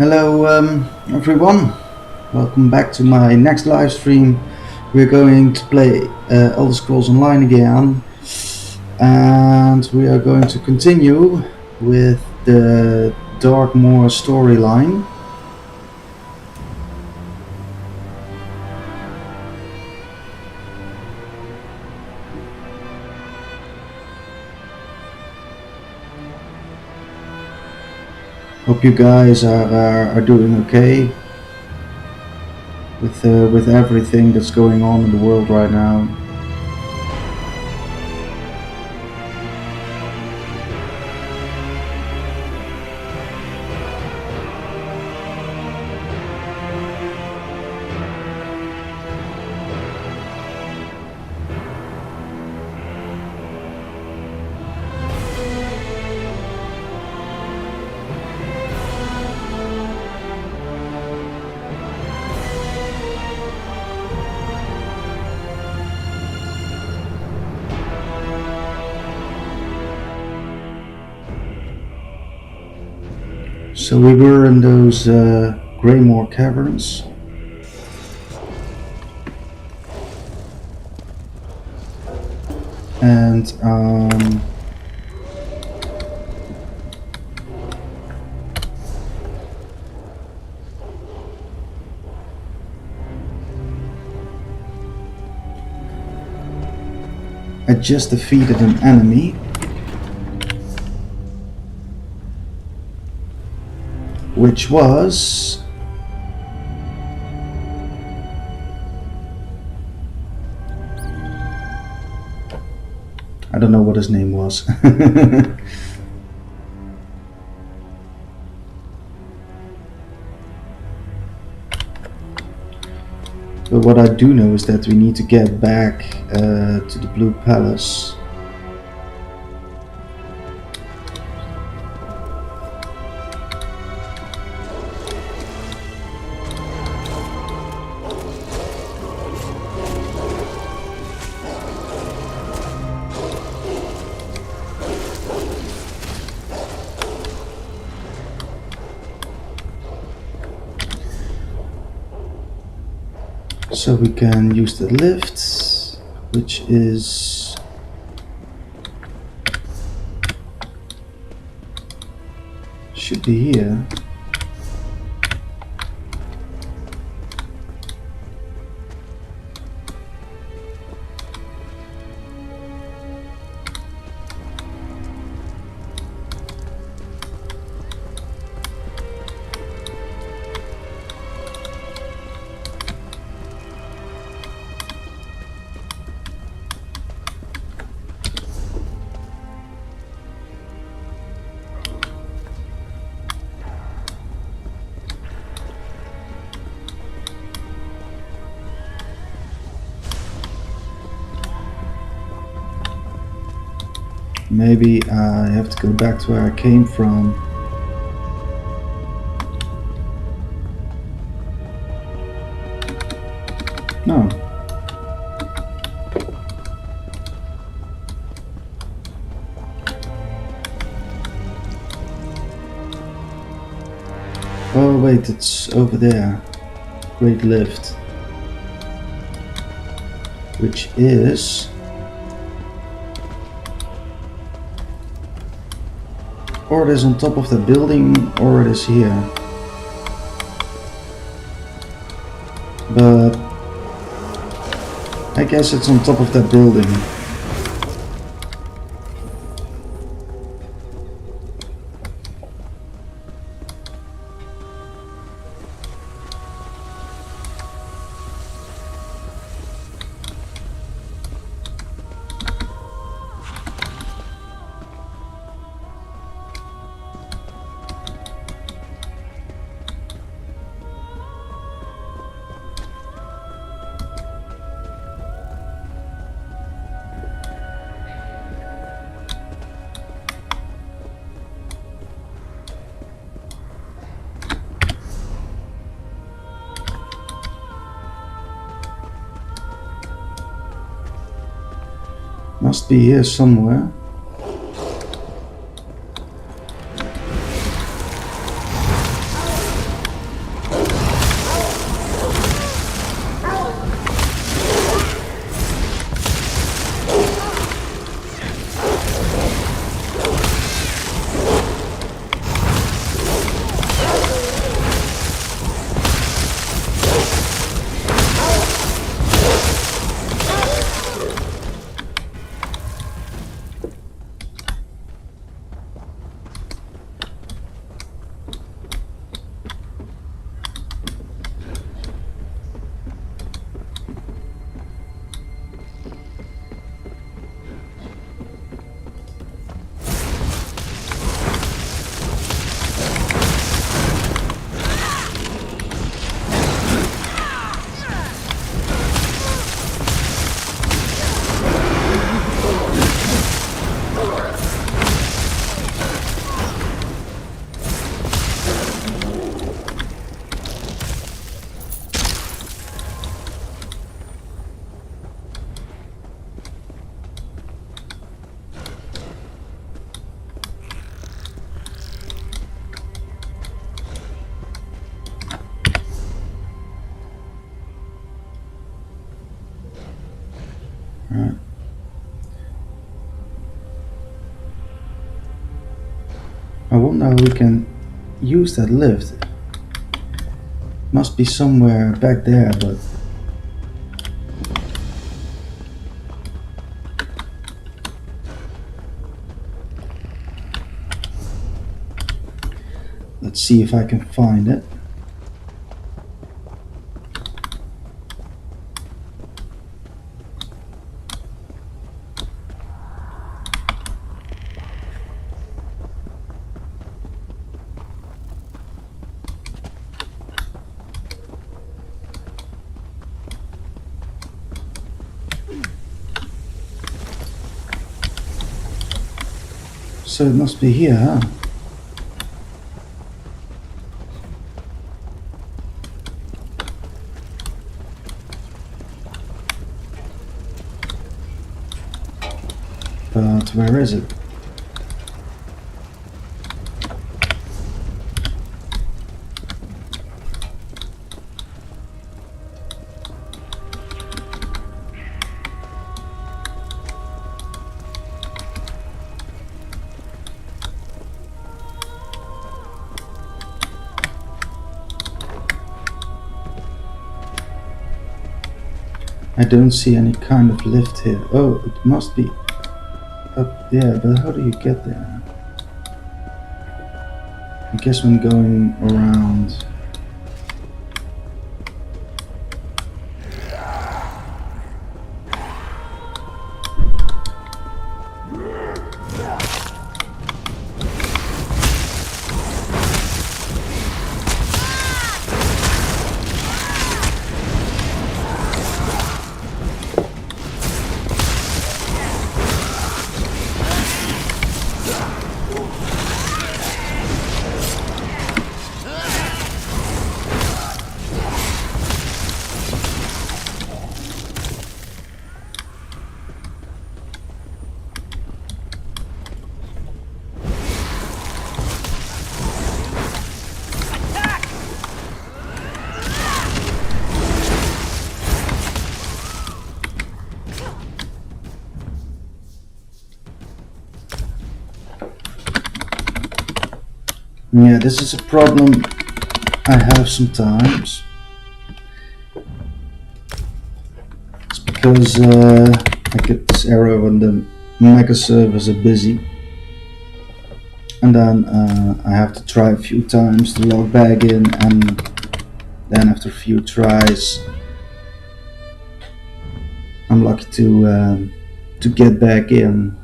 Hello everyone, welcome back to my next live stream. We're going to play Elder Scrolls Online again, and we are going to continue with the Greymoor storyline. Hope you guys are doing okay with everything that's going on in the world right now. So we were in those Greymoor caverns. And I just defeated an enemy. Which was I don't know what his name was. But what I do know is that we need to get back to the Blue Palace. So we can use the lift, which is should be here. Maybe I have to go back to where I came from. No. Oh wait, it's over there. Great lift. Which is or it is on top of the building, or it is here. But I guess it's on top of that building. Must be here somewhere. wonder how we can use that lift. Must be somewhere back there, but let's see if I can find it. So it must be here, huh? But where is it? I don't see any kind of lift here. Oh, it must be up there, but how do you get there? I guess when going around. Yeah, this is a problem I have sometimes. It's because I get this error when the mega servers are busy, and then I have to try a few times to log back in, and then after a few tries I'm lucky to get back in.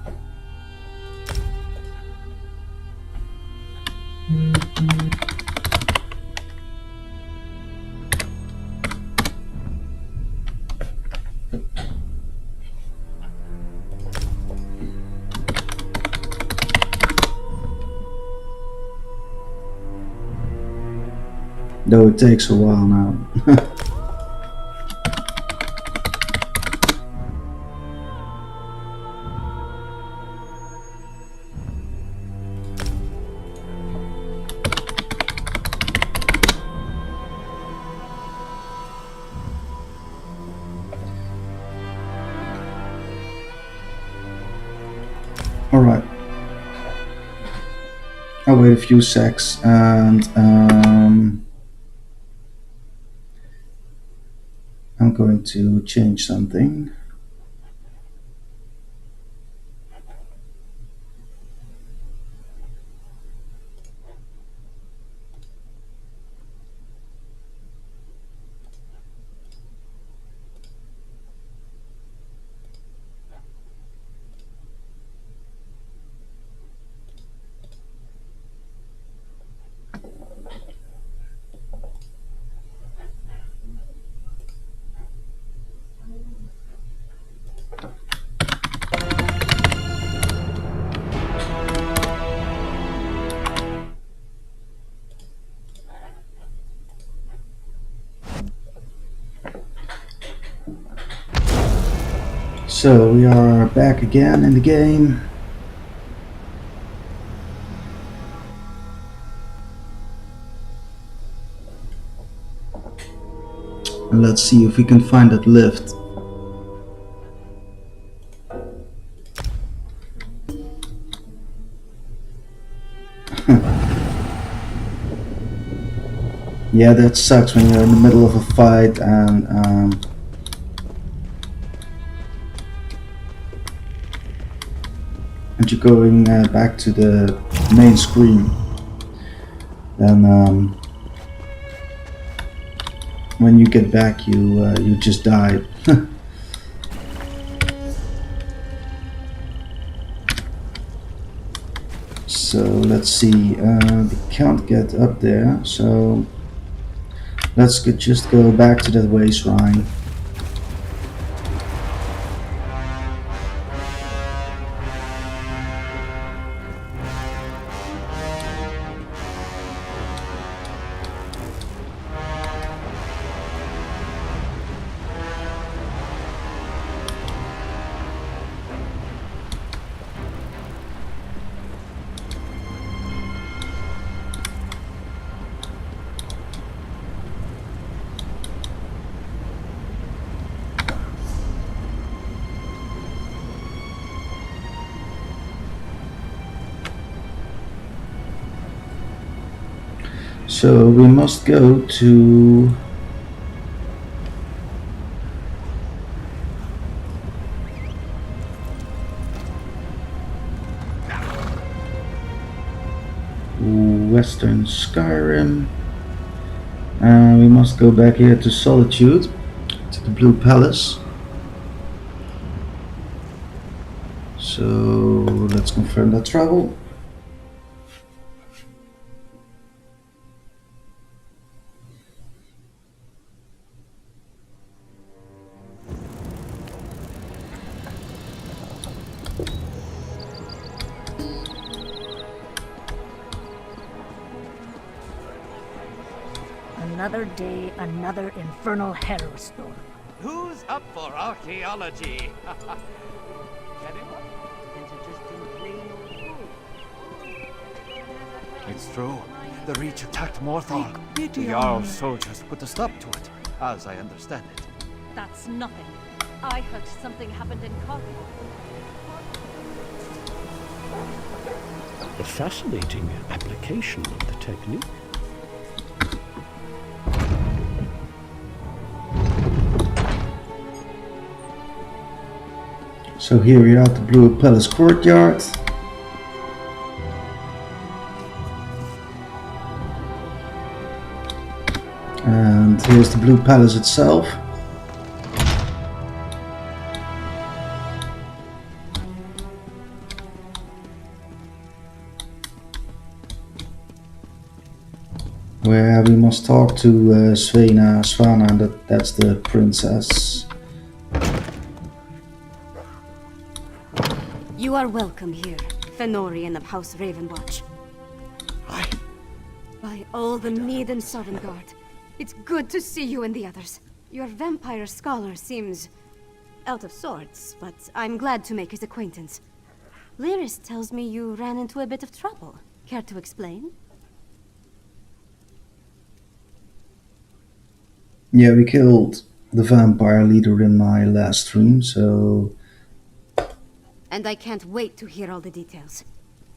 Though it takes a while now. Alright. I'll wait a few secs and I'm going to change something. So we are back again in the game. And let's see if we can find that lift. Yeah, that sucks when you're in the middle of a fight and you're going back to the main screen. Then when you get back, you just died. So let's see. We can't get up there. So let's just go back to that way shrine. So we must go to Western Skyrim, and we must go back here to Solitude, to the Blue Palace. So let's confirm that travel. Another day, another infernal hero storm. Who's up for archaeology? Anyone? It's true. The Reach attacked Morthal. The Jarl's soldiers put a stop to it, as I understand it. That's nothing. I heard something happened in Cornwall. A fascinating application of the technique. So here we are at the Blue Palace courtyard. And here's the Blue Palace itself. Where we must talk to Svana, and that's the princess. You are welcome here, Fenorian of House Ravenwatch. By all the Mead and Sovngarde, it's good to see you and the others. Your vampire scholar seems out of sorts, but I'm glad to make his acquaintance. Lyris tells me you ran into a bit of trouble. Care to explain? Yeah, we killed the vampire leader in my last stream, so... And I can't wait to hear all the details.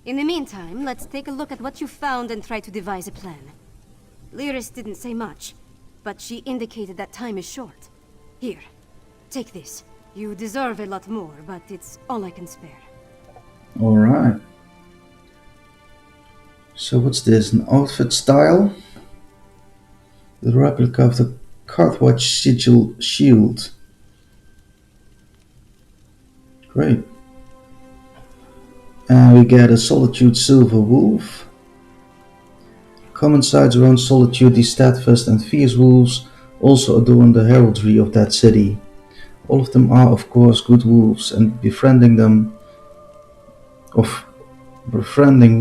In the meantime, let's take a look at what you found and try to devise a plan. Lyris didn't say much, but she indicated that time is short. Here, take this. You deserve a lot more, but it's all I can spare. Alright. So what's this? An outfit style? The replica of the Carthwatch sigil shield. Great. And we get a Solitude Silver Wolf. Common sights around Solitude, these steadfast and fierce wolves also adorn the heraldry of that city. All of them are, of course, good wolves, and befriending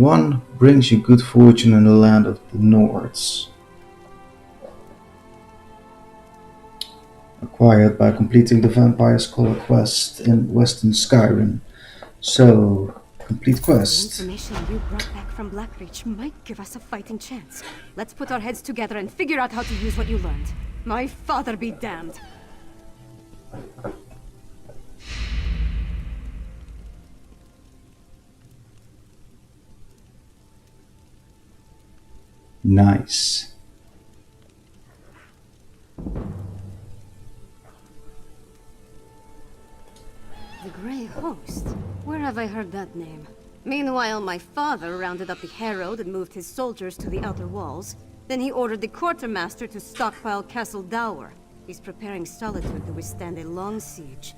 one brings you good fortune in the land of the Nords. Acquired by completing the Vampire Scholar quest in Western Skyrim. So, complete quest. The information you brought back from Blackreach might give us a fighting chance. Let's put our heads together and figure out how to use what you learned. My father be damned. Nice. Grey Host? Where have I heard that name? Meanwhile, my father rounded up the Herald and moved his soldiers to the outer walls. Then he ordered the quartermaster to stockpile Castle Dower. He's preparing Solitude to withstand a long siege.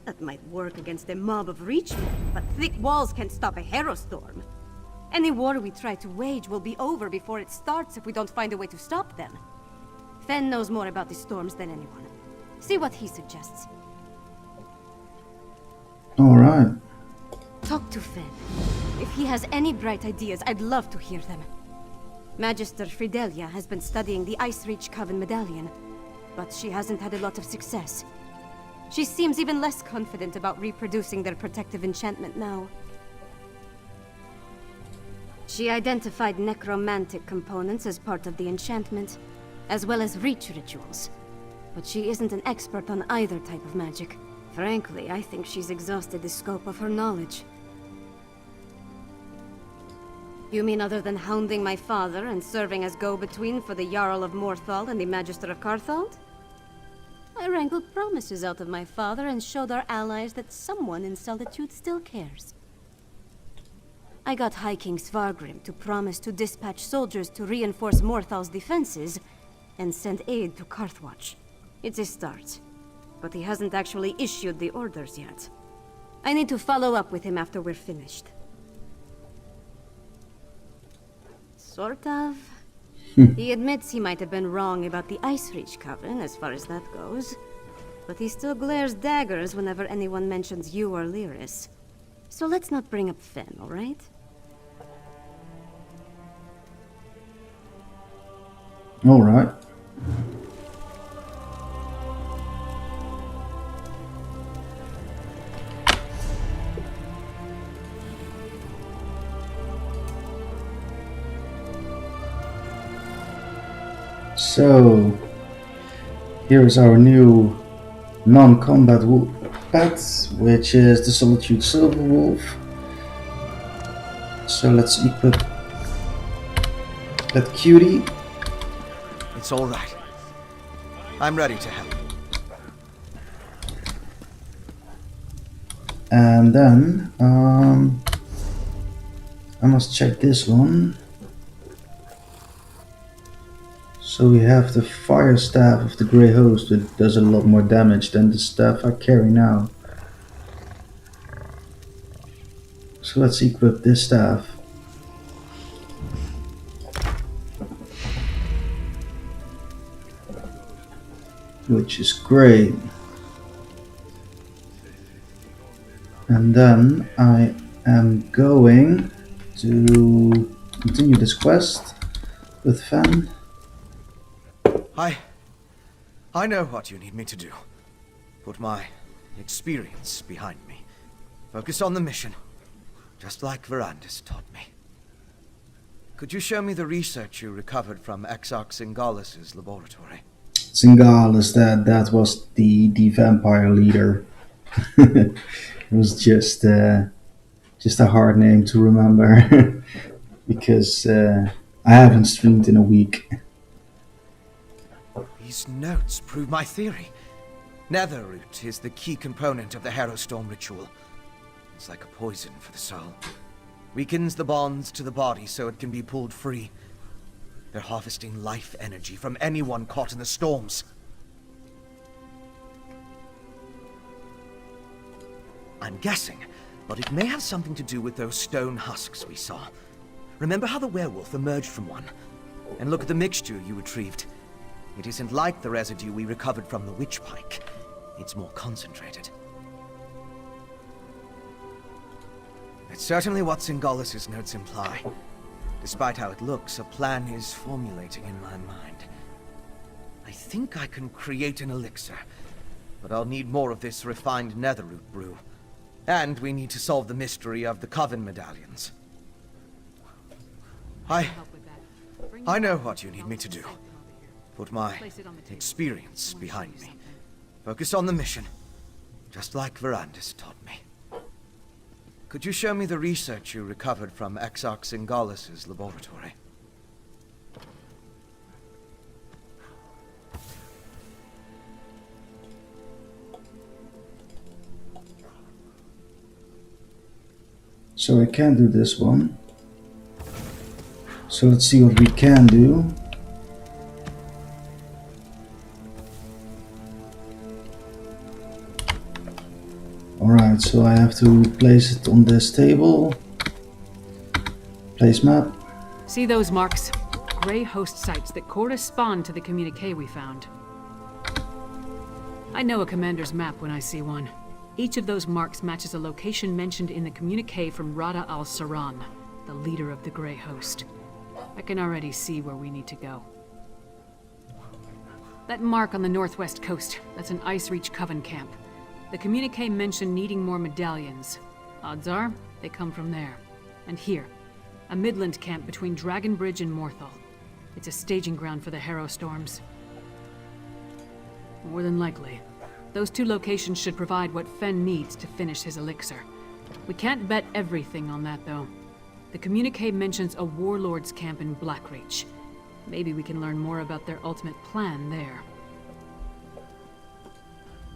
That might work against a mob of Reachmen, but thick walls can't stop a Hero Storm. Any war we try to wage will be over before it starts if we don't find a way to stop them. Fen knows more about the storms than anyone. See what he suggests. Alright. Talk to Fen. If he has any bright ideas, I'd love to hear them. Magister Fidelia has been studying the Ice Reach Coven medallion, but she hasn't had a lot of success. She seems even less confident about reproducing their protective enchantment now. She identified necromantic components as part of the enchantment, as well as reach rituals. But she isn't an expert on either type of magic. Frankly, I think she's exhausted the scope of her knowledge. You mean other than hounding my father and serving as go-between for the Jarl of Morthal and the Magister of Carthald? I wrangled promises out of my father and showed our allies that someone in Solitude still cares. I got High King Svargrim to promise to dispatch soldiers to reinforce Morthal's defenses and send aid to Carthwatch. It's a start, but he hasn't actually issued the orders yet. I need to follow up with him after we're finished. Sort of. He admits he might have been wrong about the Ice Reach Coven as far as that goes, but he still glares daggers whenever anyone mentions you or Lyris. So let's not bring up Fen, all right? All right. So, here is our new non-combat pet, which is the Solitude Silver Wolf. So let's equip that cutie. It's all right. I'm ready to help. And then, I must check this one. So we have the Fire Staff of the Grey Host, which does a lot more damage than the staff I carry now. So let's equip this staff. Which is great. And then I am going to continue this quest with Fen. I know what you need me to do. Put my experience behind me. Focus on the mission, just like Verandis taught me. Could you show me the research you recovered from Exarch Singalis' laboratory? Singalis, that was the vampire leader. It was just a hard name to remember because I haven't streamed in a week. These notes prove my theory. Netherroot is the key component of the Harrowstorm ritual. It's like a poison for the soul. Weakens the bonds to the body so it can be pulled free. They're harvesting life energy from anyone caught in the storms. I'm guessing, but it may have something to do with those stone husks we saw. Remember how the werewolf emerged from one? And look at the mixture you retrieved. It isn't like the residue we recovered from the witch pike. It's more concentrated. It's certainly what Singalis' notes imply. Despite how it looks, a plan is formulating in my mind. I think I can create an elixir, but I'll need more of this refined netherroot brew. And we need to solve the mystery of the Coven medallions. I know what you need me to do. Put my experience behind me. Focus on the mission, just like Verandis taught me. Could you show me the research you recovered from Exarch Singalis' laboratory? So I can't do this one. So let's see what we can do. Alright, so I have to place it on this table. Place map. See those marks? Grey host sites that correspond to the communique we found. I know a commander's map when I see one. Each of those marks matches a location mentioned in the communique from Rada al-Saran, the leader of the Grey host. I can already see where we need to go. That mark on the northwest coast, that's an Ice Reach Coven camp. The communique mentioned needing more medallions. Odds are, they come from there. And here, a Midland camp between Dragon Bridge and Morthal. It's a staging ground for the Harrow Storms. More than likely. Those two locations should provide what Fen needs to finish his elixir. We can't bet everything on that, though. The communique mentions a warlord's camp in Blackreach. Maybe we can learn more about their ultimate plan there.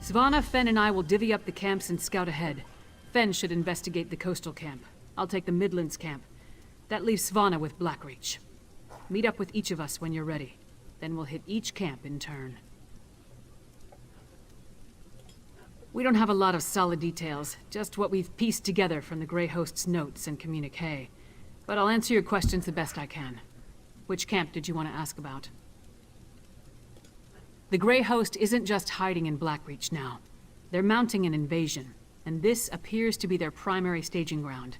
Svanna, Fen, and I will divvy up the camps and scout ahead. Fen should investigate the coastal camp. I'll take the Midlands camp. That leaves Svanna with Blackreach. Meet up with each of us when you're ready. Then we'll hit each camp in turn. We don't have a lot of solid details, just what we've pieced together from the Grey Host's notes and communique. But I'll answer your questions the best I can. Which camp did you want to ask about? The Grey Host isn't just hiding in Blackreach now. They're mounting an invasion, and this appears to be their primary staging ground.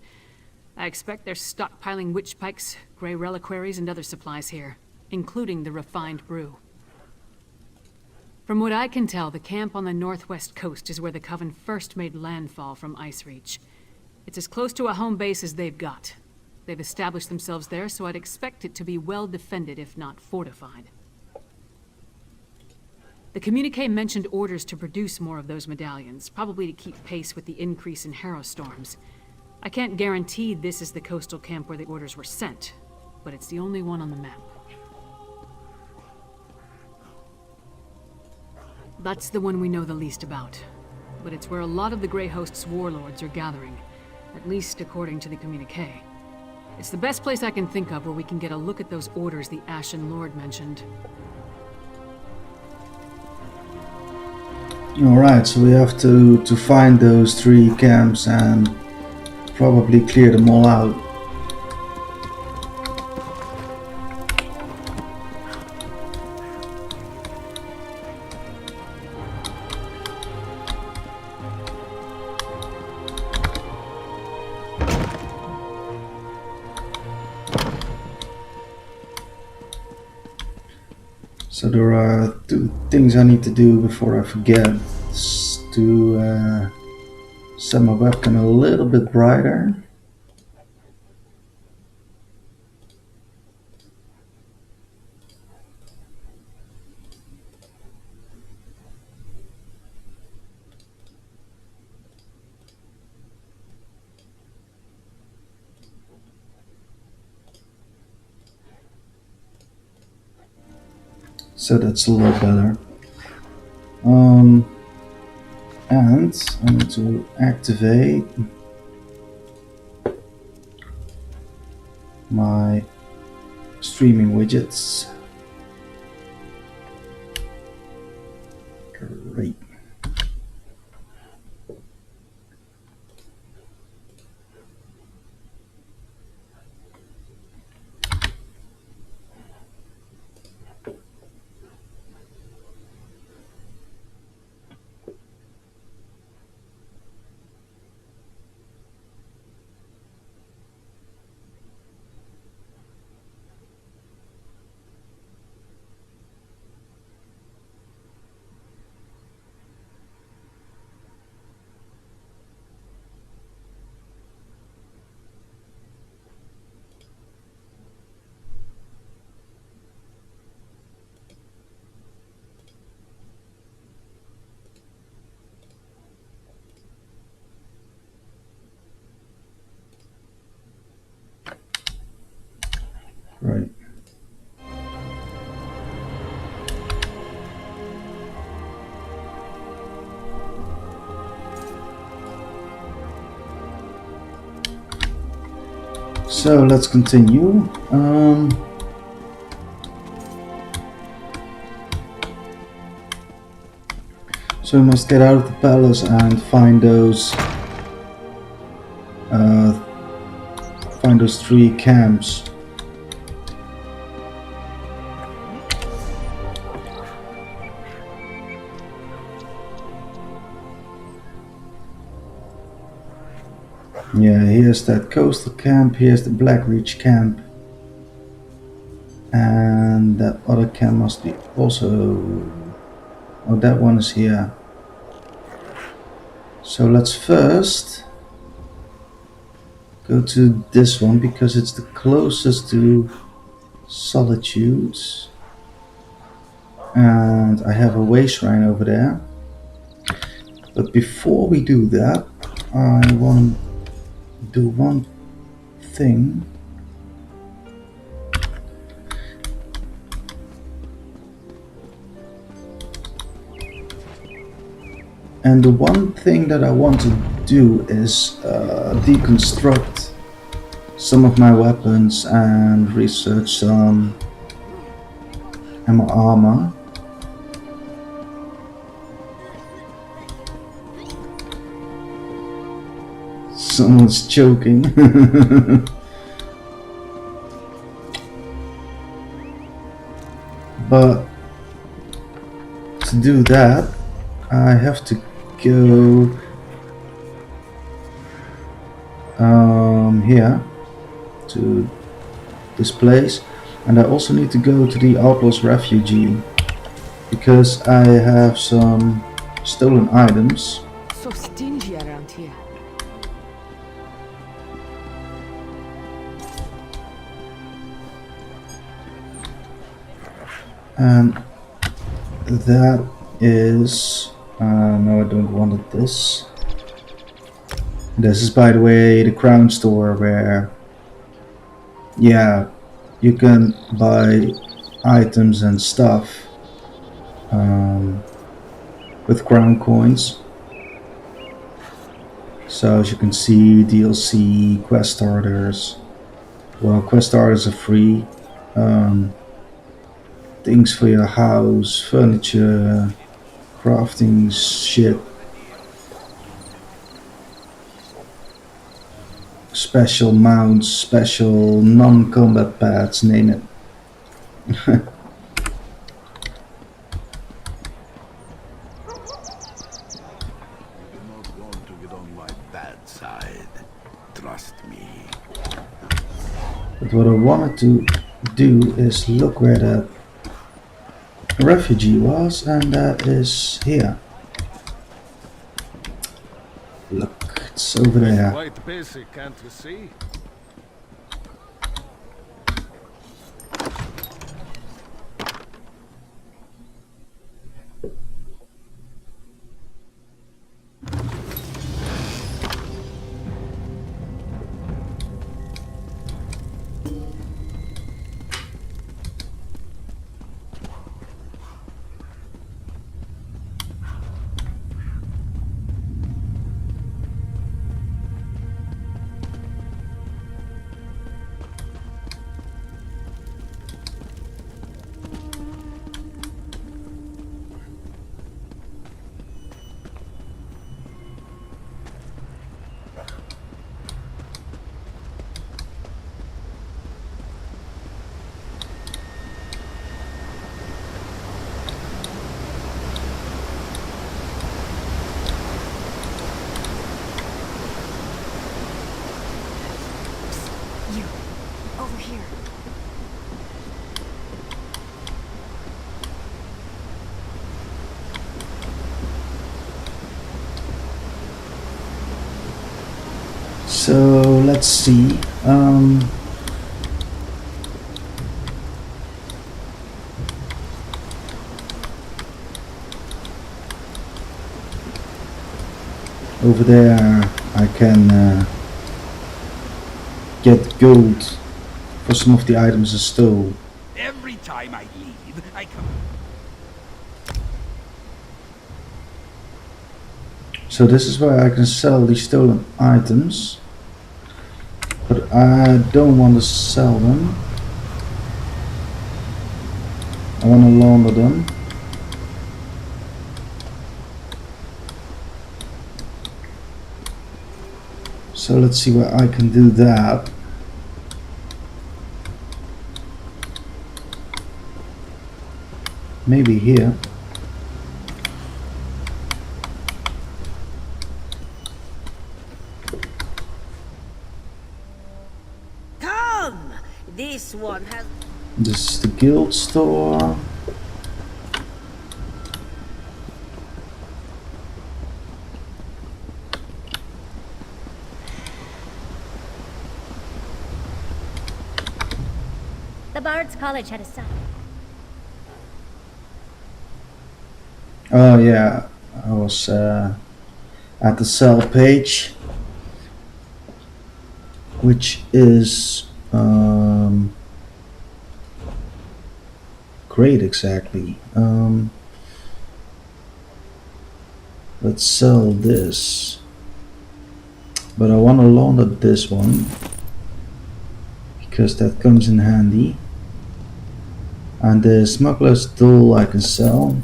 I expect they're stockpiling witch pikes, grey reliquaries, and other supplies here, including the refined brew. From what I can tell, the camp on the northwest coast is where the Coven first made landfall from Ice Reach. It's as close to a home base as they've got. They've established themselves there, so I'd expect it to be well defended, if not fortified. The communique mentioned orders to produce more of those medallions, probably to keep pace with the increase in Harrow Storms. I can't guarantee this is the coastal camp where the orders were sent, but it's the only one on the map. That's the one we know the least about, but it's where a lot of the Grey Host's warlords are gathering, at least according to the communique. It's the best place I can think of where we can get a look at those orders the Ashen Lord mentioned. Alright, so we have to find those 3 camps and probably clear them all out. So there are 2 things I need to do before I forget. It's to set my webcam a little bit brighter. So that's a lot better. And I need to activate my streaming widgets. Great. Right. So let's continue. So we must get out of the palace and find those 3 camps. Yeah, here's that coastal camp, here's the Blackreach camp. And that other camp must be also... Oh, that one is here. So let's first go to this one because it's the closest to Solitudes. And I have a way shrine over there. But before we do that, I want to do one thing. And the one thing that I want to do is deconstruct some of my weapons and research some and my armor. Someone's choking. But to do that, I have to go here to this place, and I also need to go to the Outlaws Refugee because I have some stolen items. So stingy around here. And that is no, I don't want this. This is, by the way, the Crown Store where, yeah, you can buy items and stuff with Crown coins. So as you can see, DLC, quest starters. Well, quest starters are free. Things for your house, furniture, crafting shit. Special mounts, special non-combat pads, name it. You're not going to get on my bad side. Trust me. But what I wanted to do is look where that refugee was, and that is here. Look, it's over there. Quite basic, can't you see? You, over here. So let's see. Over there I can get gold for some of the items I stole. Every time I leave, I come. So this is where I can sell the stolen items. but I don't want to sell them. I want to launder them. So let's see where I can do that. Maybe here. Come! This one has... This is the guild store. The Bard's College had a sign. Oh yeah, I was at the sell page, which is great exactly. Let's sell this, but I want to launder this one because that comes in handy, and the smuggler's tool I can sell.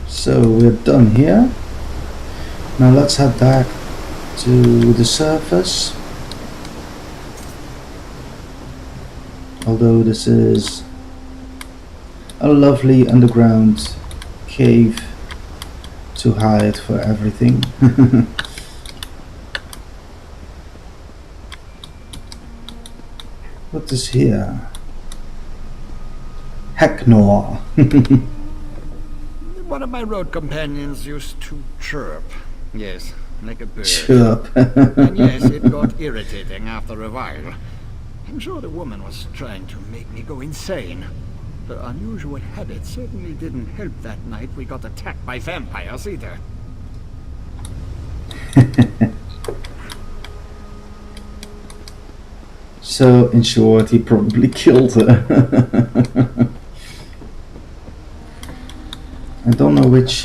So we're done here. Now let's head back to the surface. Although this is a lovely underground cave to hide for everything. What is here? Hecknor. One of my road companions used to chirp. Yes, like a bird. Chirp. And yes, it got irritating after a while. I'm sure the woman was trying to make me go insane. Her unusual habit certainly didn't help that night we got attacked by vampires either. So, in short, he probably killed her. I don't know which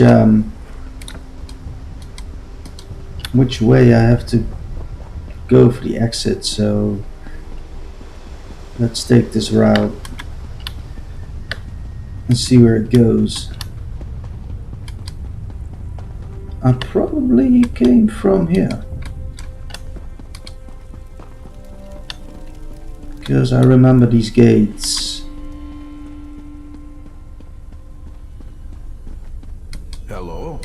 way I have to go for the exit, so let's take this route and see where it goes. I probably came from here, because I remember these gates. Hello?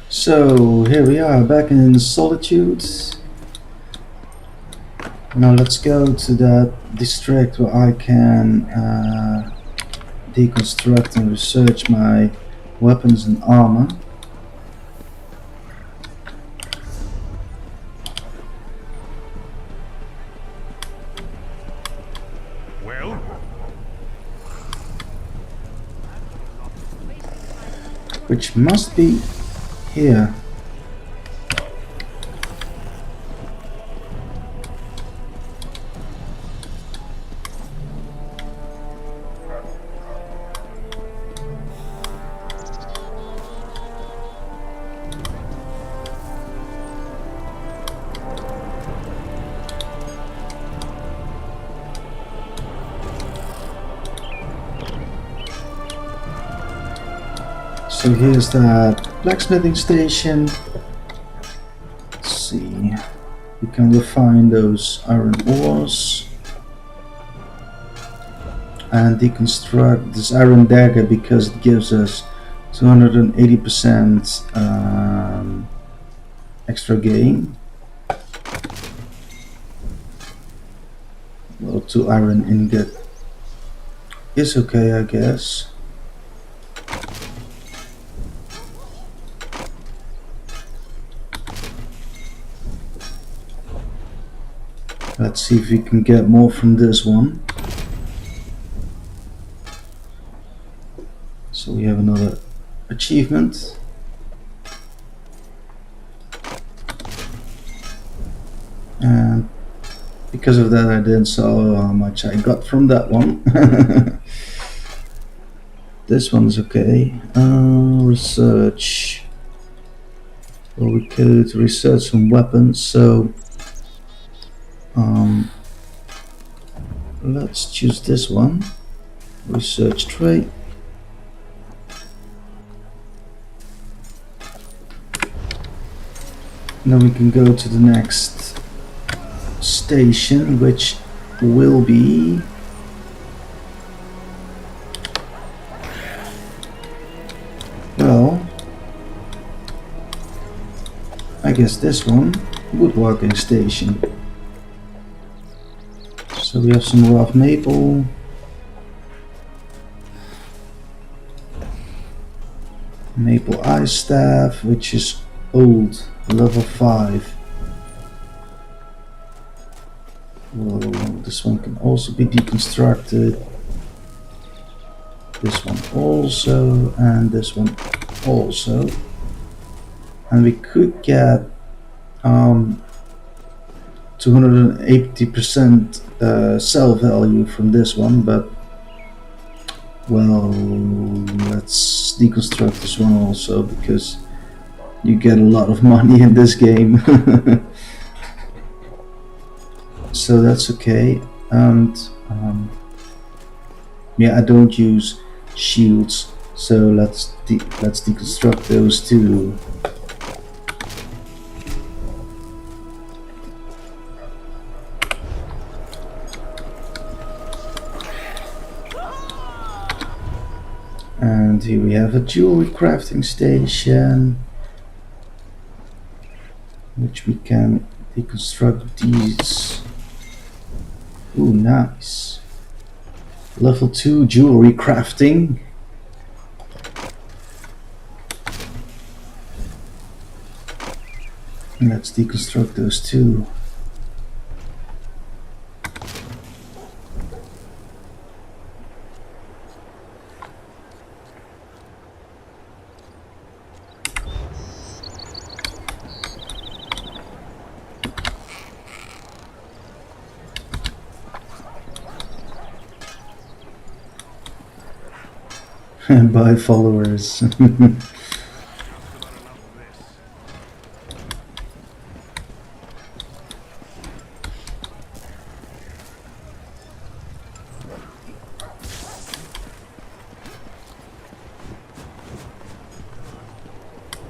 So here we are back in Solitude. Now let's go to that district where I can deconstruct and research my weapons and armor. Well? Which must be here. So here's that blacksmithing station. Let's see. We can refine those iron ores and deconstruct this iron dagger because it gives us 280% extra gain. Well, 2 iron ingot is okay, I guess. Let's see if we can get more from this one. So we have another achievement. And because of that I didn't saw how much I got from that one. This one's okay. Research. Well, we could research some weapons, so let's choose this one. Research trait. And then we can go to the next station, which will be I guess this one, woodworking station. So we have some rough maple. Maple ice staff, which is old, level 5. Well, this one can also be deconstructed. This one also, and this one also. And we could get 280% sell value from this one, but well, let's deconstruct this one also, because you get a lot of money in this game. So that's okay. And yeah, I don't use shields, so let's deconstruct those too. And here we have a jewelry crafting station, which we can deconstruct these. Ooh, nice. Level 2 jewelry crafting. And let's deconstruct those too. Buy followers.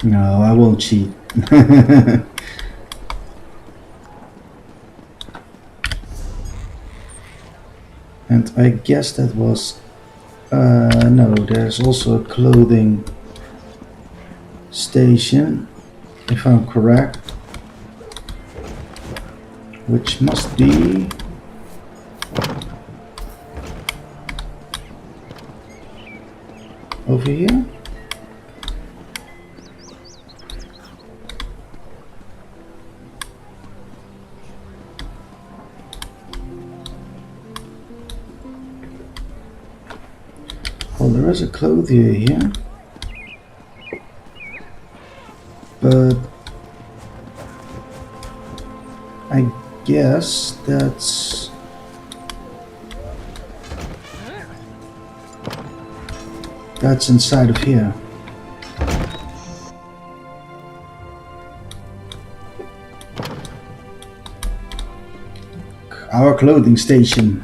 No, I won't cheat. And I guess that was no, there's also a clothing station, if I'm correct, which must be over here. Well, there is a clothier here, but I guess that's inside of here. Our clothing station.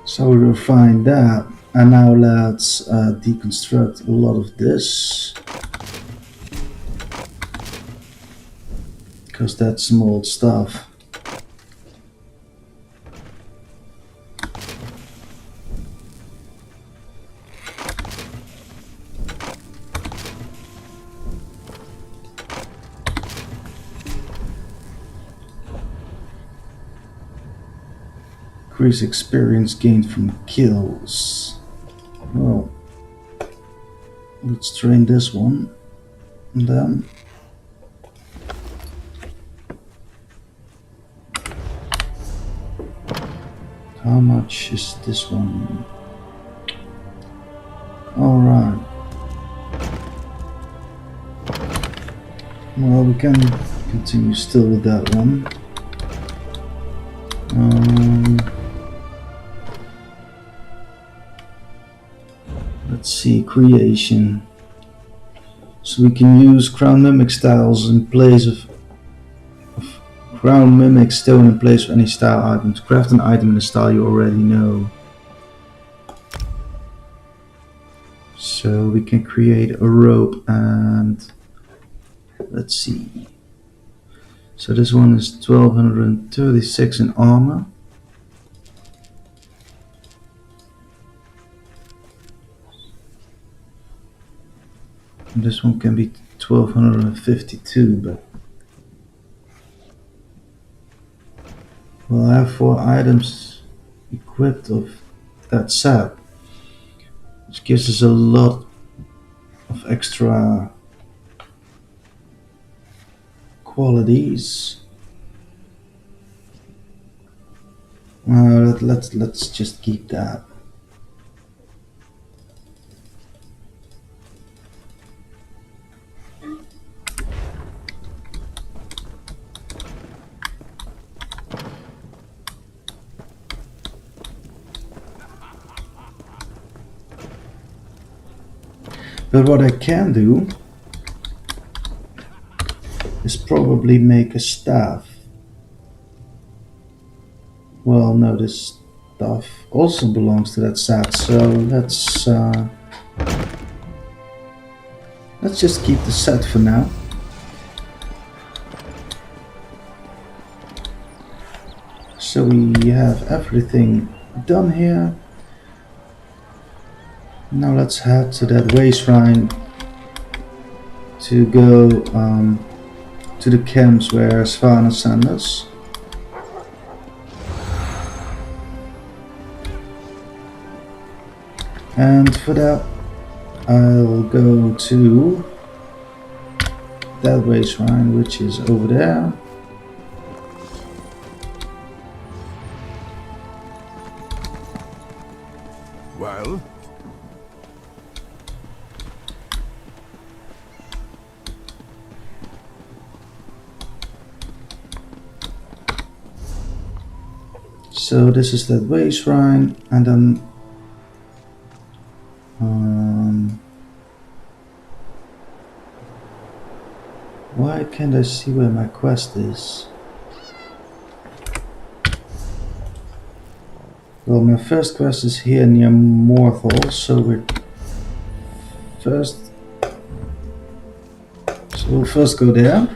So we'll find that, and now let's deconstruct a lot of this, because that's some old stuff. Increase experience gained from kills. Well, let's train this one. And then how much is this one? Alright. Well, we can continue still with that one. Let's see, creation. So we can use crown mimic styles in place of crown mimic stone in place of any style items. Craft an item in a style you already know. So we can create a rope and let's see. So this one is 1236 in armor. And this one can be 1252, but well, I have 4 items equipped of that set, which gives us a lot of extra qualities. Let's just keep that. But what I can do is probably make a staff. Well, no, this stuff also belongs to that set, so let's just keep the set for now. So we have everything done here. Now let's head to that way shrine to go to the camps where Svana sent us. And for that I'll go to that way shrine, which is over there. Well? So this is that way shrine, and then why can't I see where my quest is? Well, my first quest is here near Morthal, so we'll first go there.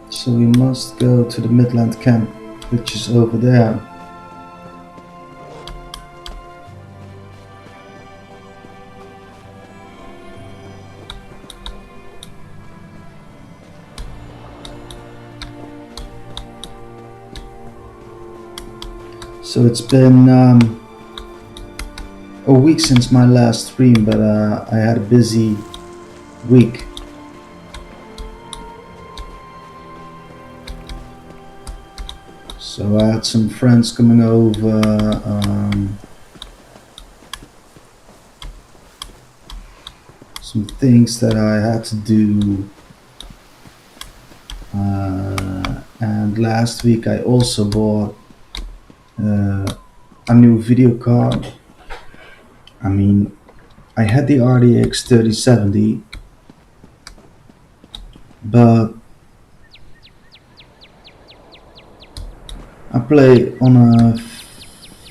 So we must go to the Midland camp, which is over there. So it's been a week since my last stream, but I had a busy week. So I had some friends coming over, some things that I had to do, and last week I also bought a new video card. I mean, I had the RTX 3070, but I play on a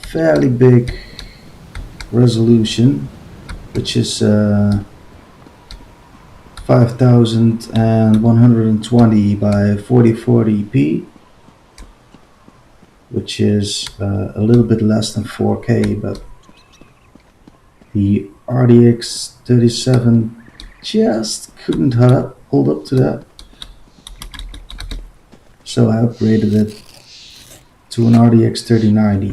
fairly big resolution, which is 5120 by 4040p, which is a little bit less than 4K, but the RTX 37 just couldn't hold up to that. So I upgraded it to an RTX 3090.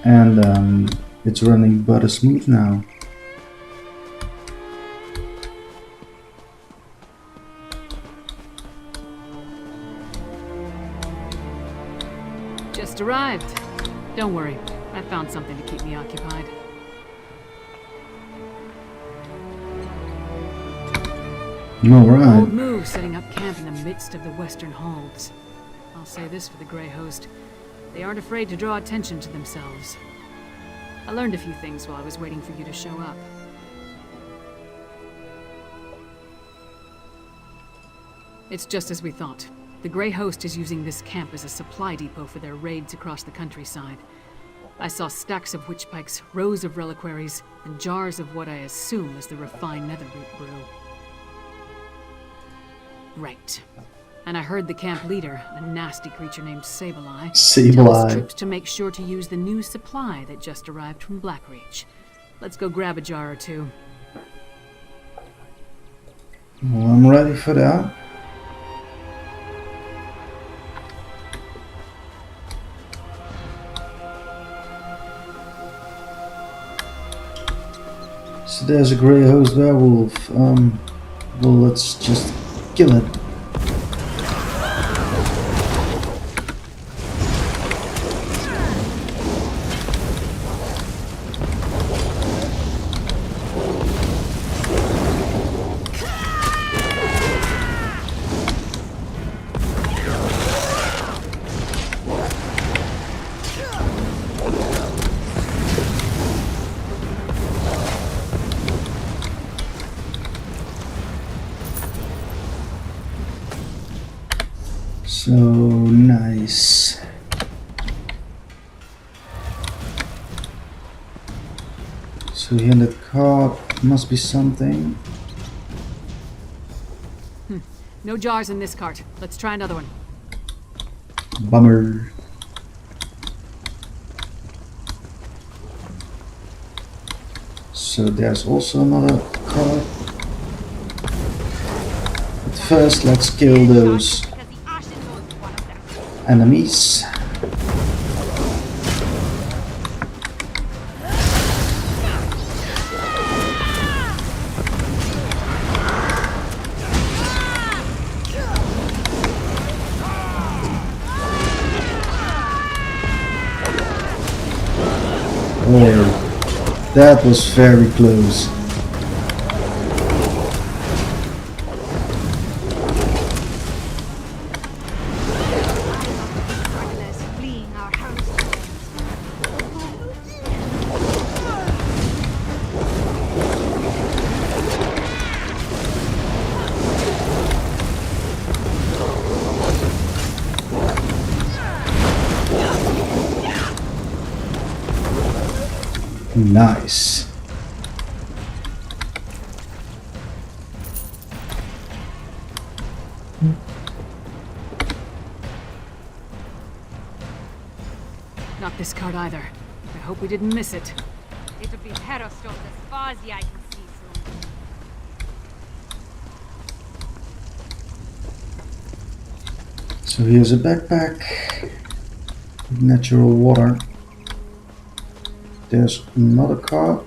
And it's running butter smooth now. Just arrived. Don't worry, I found something to keep me occupied. Alright. Old move setting up camp in the midst of the western holds. I'll say this for the Grey Host. They aren't afraid to draw attention to themselves. I learned a few things while I was waiting for you to show up. It's just as we thought. The Grey Host is using this camp as a supply depot for their raids across the countryside. I saw stacks of witch pikes, rows of reliquaries, and jars of what I assume is the refined netherroot brew. Right. And I heard the camp leader, a nasty creature named Sableye, tell his troops to make sure to use the new supply that just arrived from Blackreach. Let's go grab a jar or two. Well, I'm ready for that. So there's a Grey Host werewolf. Well, let's just kill it. So nice. So here in the cart must be something. No jars in this cart. Let's try another one. Bummer. So there's also another cart. But first let's kill those enemies. Oh, that was very close. Nice. Not this card either. I hope we didn't miss it. It'll be Herostov as far as the eye can see soon. So here's a backpack with natural water. There's another cart.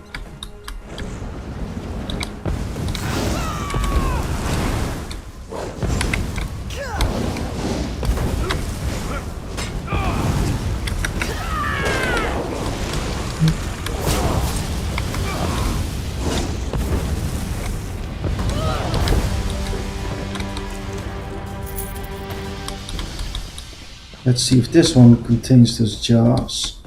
Let's see if this one contains those jars.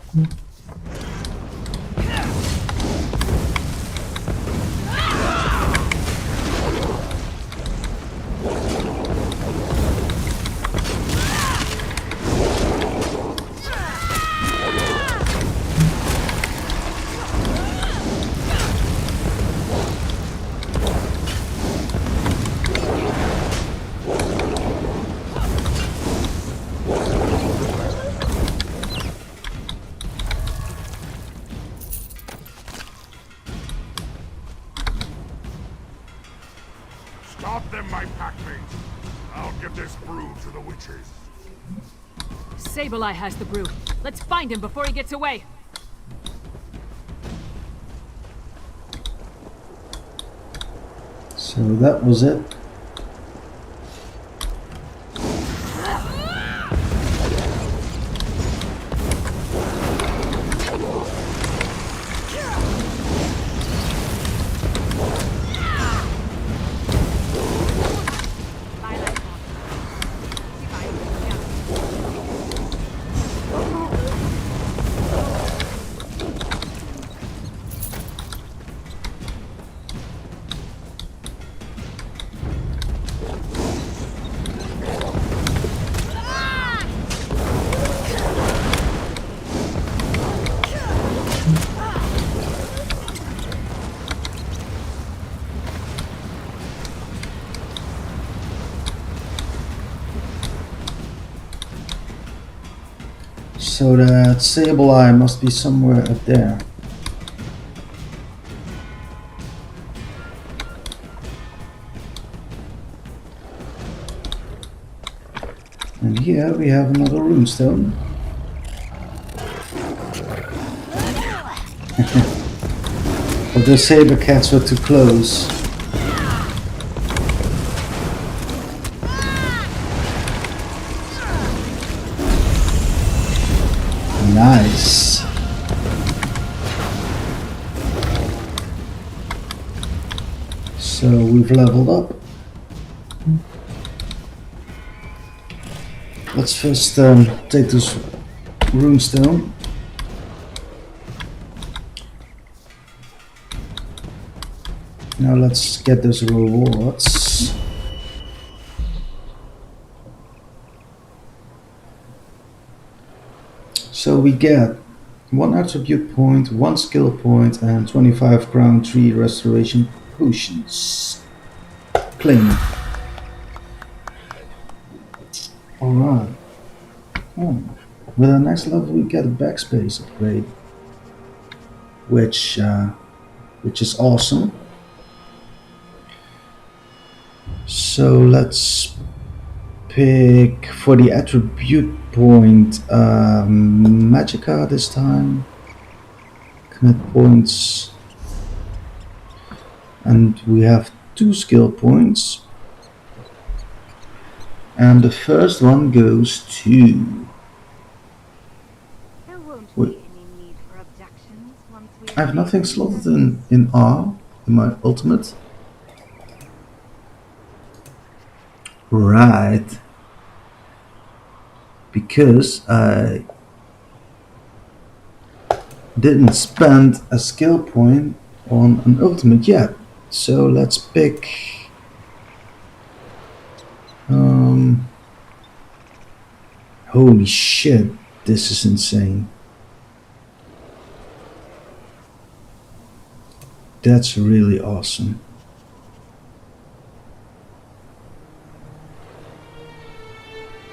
Sableye has the brew. Let's find him before he gets away. So that was it. So that Sableye must be somewhere up there. And here we have another runestone. But the saber cats were too close. Nice. So we've leveled up. Let's first take this runestone. Now let's get those rewards. So we get 1 attribute point, 1 skill point, and 25 crown tree restoration potions. Claim. Alright. Oh. With our next level we get a backspace upgrade. Which is awesome. So let's pick for the attribute point Magica this time. Commit points. And we have 2 skill points. And the first one goes to... There won't Wait. be any need for objections once we I have nothing slotted in R in my ultimate. Right. Because I didn't spend a skill point on an ultimate yet. So let's pick holy shit, this is insane. That's really awesome.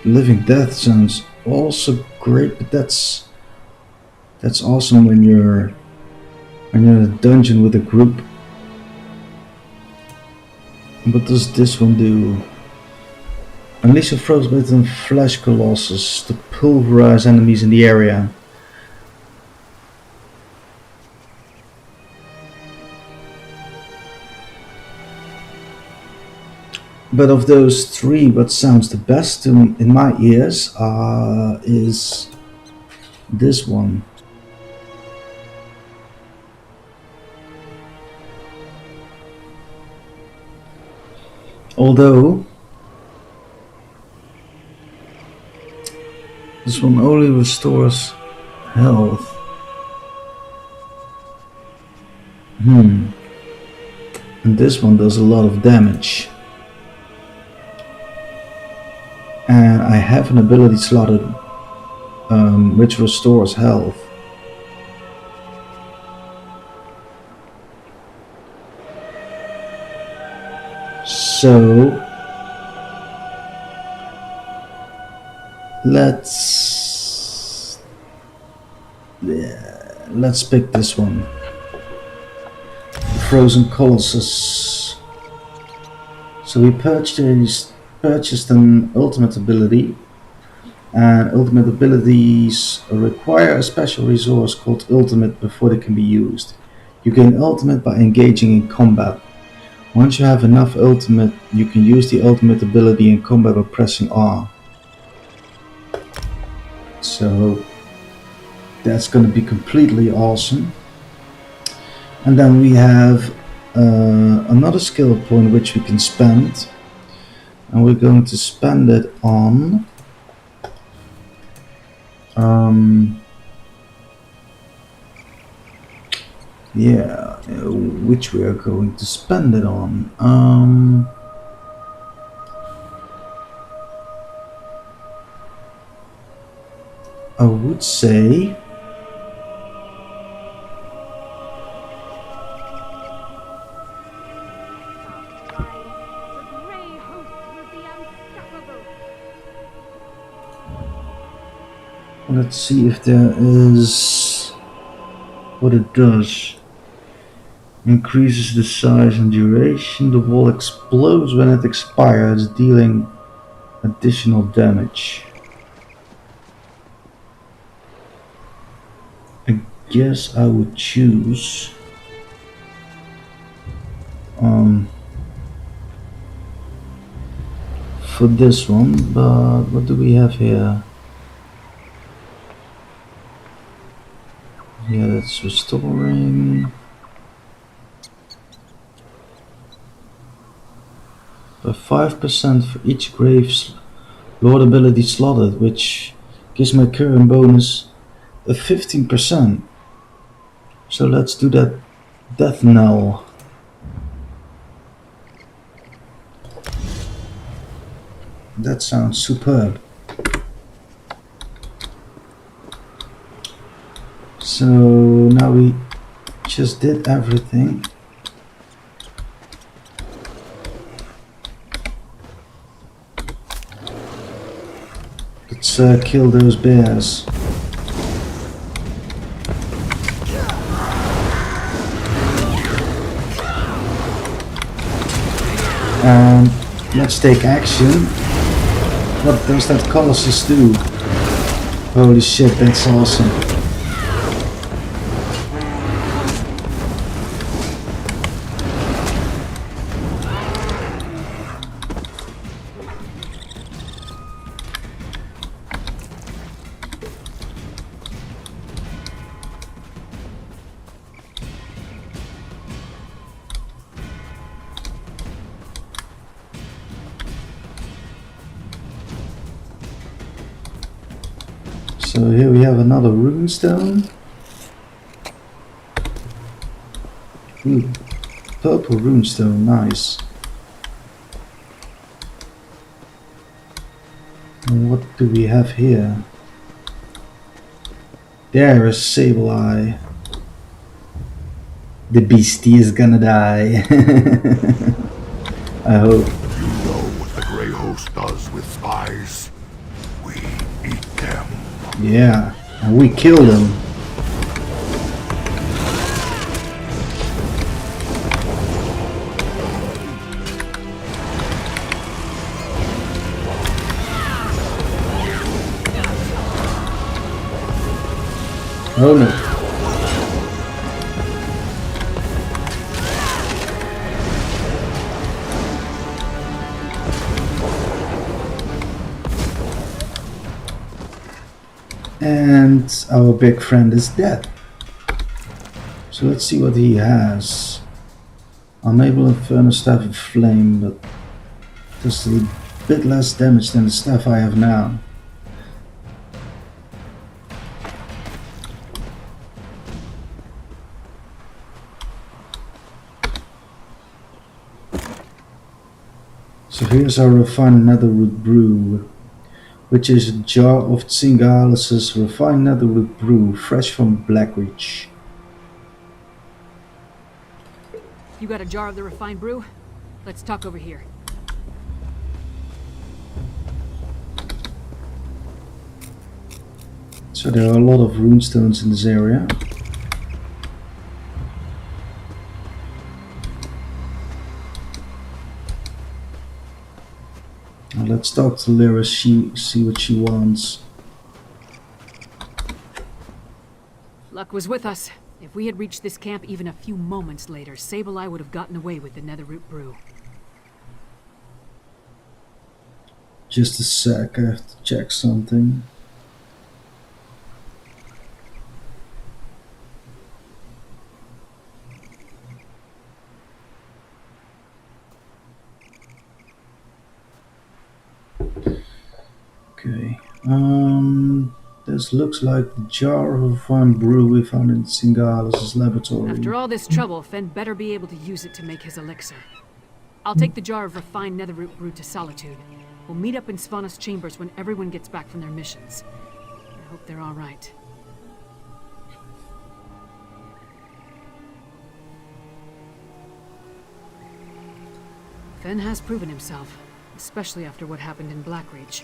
Living Death sounds also great, but that's awesome when you're in a dungeon with a group. What does this one do? Unleash a frostbitten flesh colossus to pulverize enemies in the area. But of those 3, what sounds the best in my ears is this one. Although this one only restores health. And this one does a lot of damage. And I have an ability slotted which restores health. So let's pick this one. Frozen Colossus. So we purchased purchased an ultimate ability, and ultimate abilities require a special resource called ultimate before they can be used. You gain ultimate by engaging in combat. Once you have enough ultimate, you can use the ultimate ability in combat by pressing R. So that's going to be completely awesome. And then we have another skill point which we can spend, and we're going to spend it on which we are going to spend it on. I would say let's see if there is what it does. Increases the size and duration. The wall explodes when it expires, dealing additional damage. I guess I would choose for this one, but what do we have here? Yeah, that's restoring. By 5% for each Grave's Lord ability slotted, which gives my current bonus a 15%. So let's do that death knell. That sounds superb. So now we just did everything. Let's kill those bears. And let's take action. What does that Colossus do? Holy shit, that's awesome. So here we have another runestone. Ooh, purple runestone, nice. And what do we have here? There is Sable Eye. The beastie is gonna die. I hope. You know what the Grey Host does with spies? We eat them. Yeah, and we killed him. Oh no. And our big friend is dead. So let's see what he has. Unable Inferno Staff of Flame, but does a bit less damage than the staff I have now. So here's our refined netherroot brew, which is a jar of Tsingalis' refined netherroot brew, fresh from Blackreach. You got a jar of the refined brew? Let's talk over here. So there are a lot of runestones in this area. let's talk to Lyra, see what she wants. Luck was with us. If we had reached this camp even a few moments later, Sableye would have gotten away with the Netherroot brew. Just a sec, I have to check something. Okay, this looks like the jar of refined brew we found in Singalis's laboratory. After all this trouble, Fen better be able to use it to make his elixir. I'll take the jar of refined Netherroot brew to Solitude. We'll meet up in Svanna's chambers when everyone gets back from their missions. I hope they're all right. Fen has proven himself, especially after what happened in Blackreach.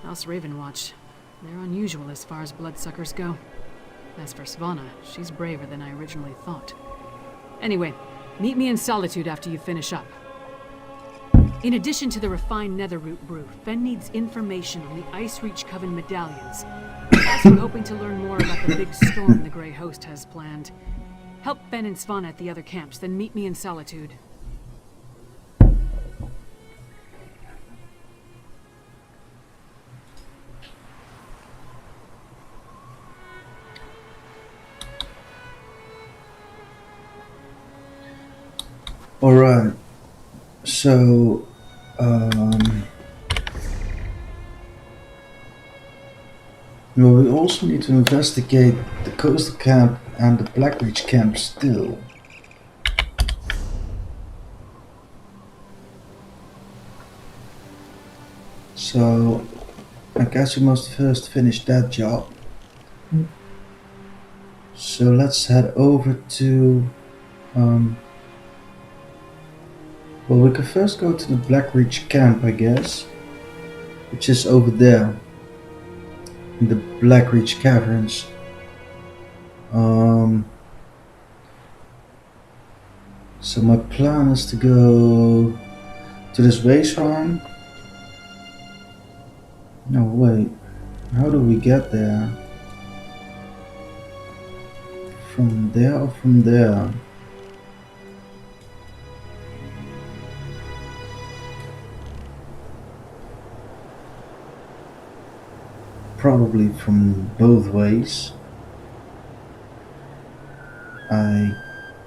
House Ravenwatch, they're unusual as far as bloodsuckers go. As for Svanna, she's braver than I originally thought. Anyway, meet me in Solitude after you finish up. In addition to the refined Netherroot brew, Fen needs information on the Ice Reach Coven medallions. Also hoping to learn more about the big storm the Grey Host has planned. Help Fen and Svanna at the other camps, then meet me in Solitude. Alright, so well, we also need to investigate the coastal camp and the Blackreach camp still. So I guess we must first finish that job. So let's head over to well, we could first go to the Blackreach camp, I guess, which is over there in the Blackreach caverns. So my plan is to go to this wasteland. No, wait, how do we get there? From there or from there? Probably from both ways, I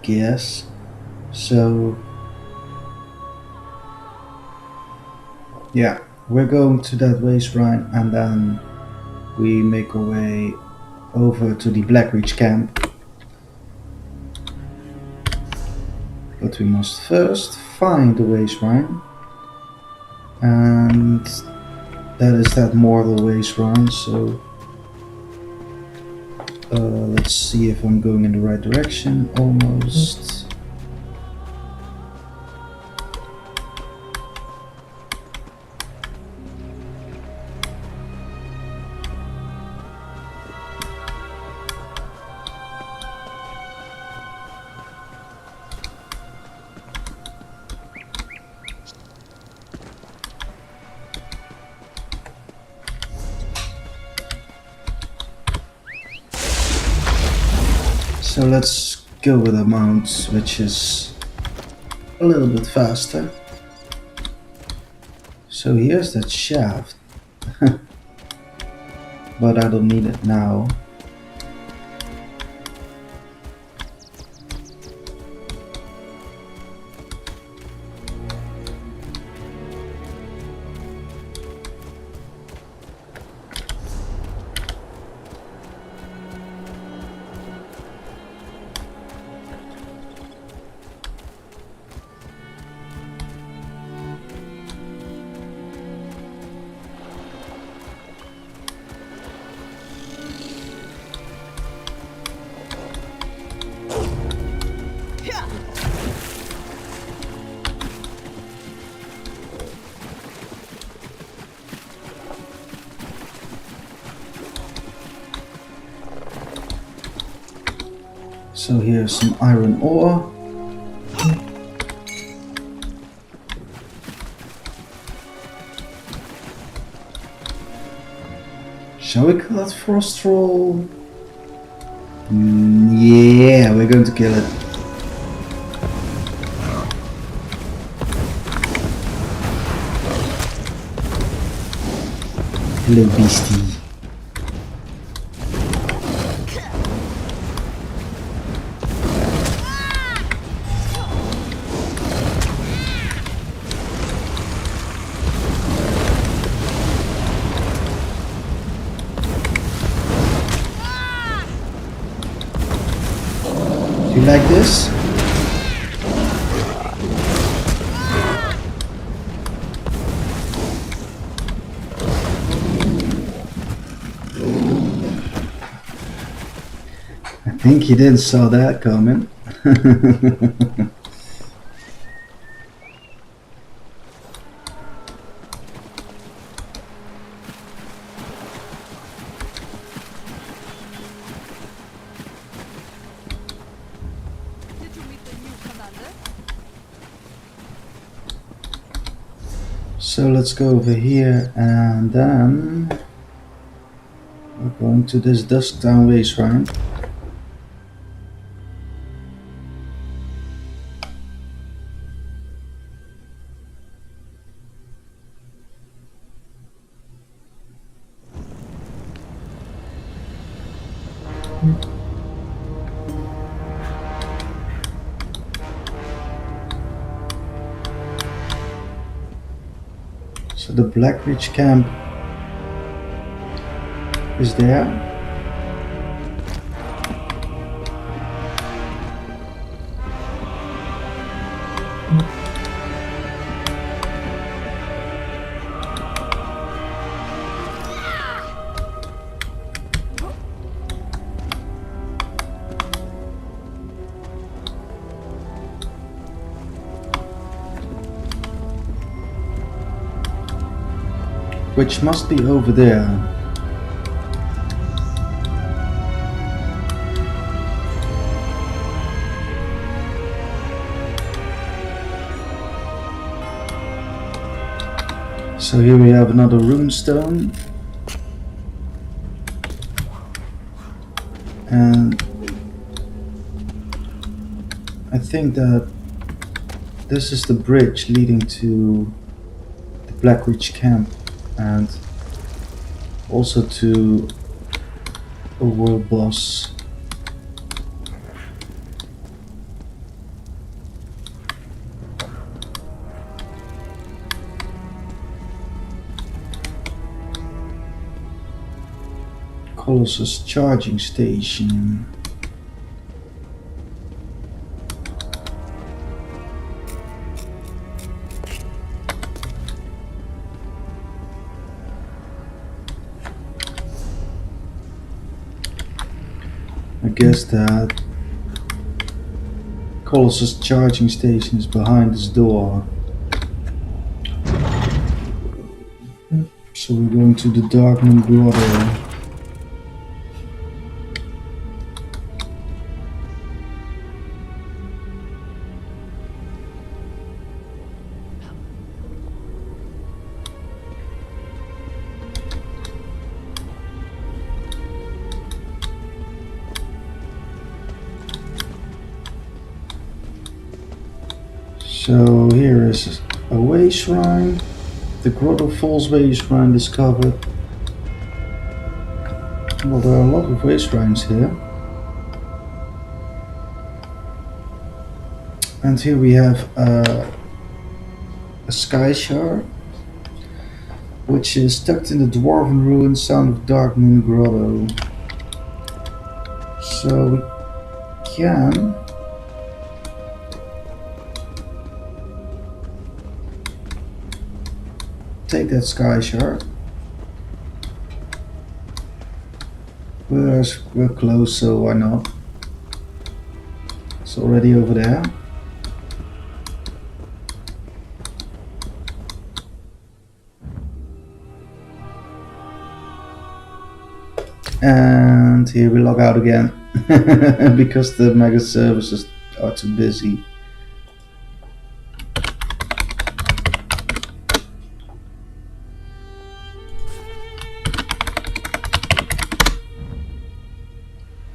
guess. So yeah, we're going to that way shrine and then we make our way over to the Blackreach camp. But we must first find the way shrine, and that is that mortal way shrine, so let's see if I'm going in the right direction. Almost. So let's go with a mount which is a little bit faster. So here's that shaft, but I don't need it now. So here's some iron ore. Shall we kill that frost troll? Yeah, we're going to kill it. Hello, beastie. You like this? I think you didn't saw that coming. So let's go over here and then we're going to this Dusktown Way Shrine. So the Black Ridge camp is there. Which must be over there. So here we have another runestone. And I think that this is the bridge leading to the Black Ridge camp. And also to a world boss. Colossus charging station. I guess that Colossus charging station is behind this door. So we're going to the Darkmoon Grotto. So here is a way shrine. The Grotto Falls way shrine discovered. Well, there are a lot of way shrines here. And here we have a sky shard, which is tucked in the dwarven ruins sound of Darkmoon Grotto. So we can take that sky shard. We're close, so why not? It's already over there. And here we log out again because the mega services are too busy.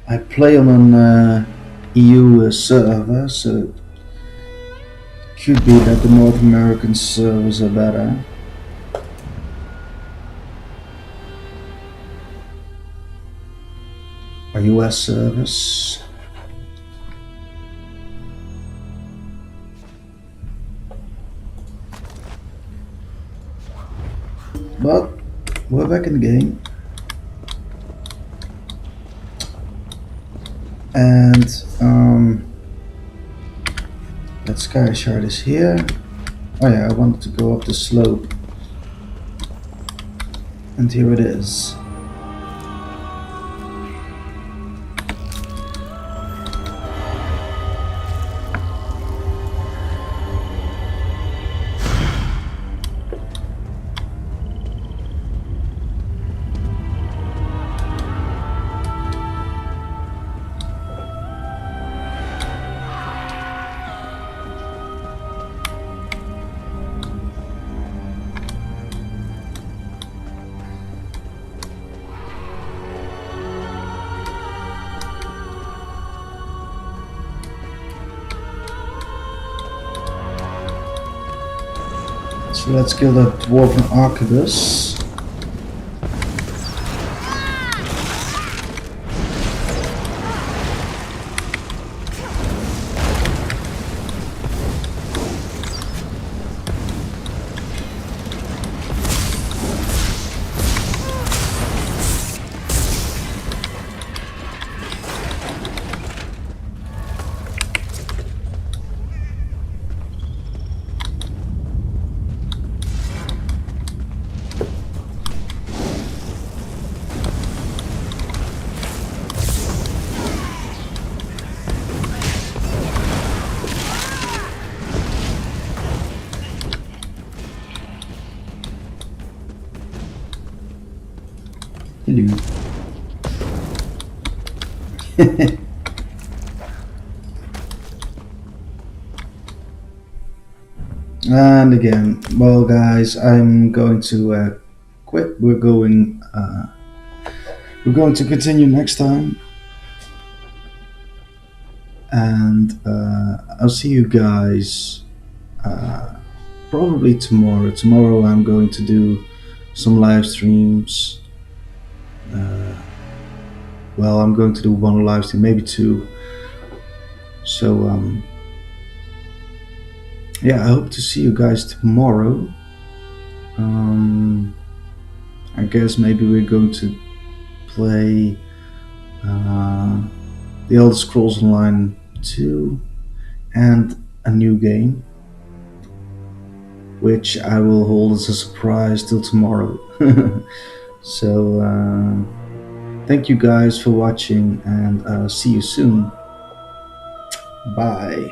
I play on an EU server, so it could be that the North American servers are better. Or US servers. But we're back in the game. And that sky shard is here. Oh yeah, I wanted to go up the slope. And here it is. So let's kill that dwarven arquebus. Hello. And again, well guys, I'm going to quit. We're going to continue next time, and I'll see you guys probably tomorrow. Tomorrow I'm going to do some live streams. Well, I'm going to do one live stream, maybe two. So yeah, I hope to see you guys tomorrow. I guess maybe we're going to play The Elder Scrolls Online 2 and a new game, which I will hold as a surprise till tomorrow. So thank you guys for watching, and see you soon. Bye.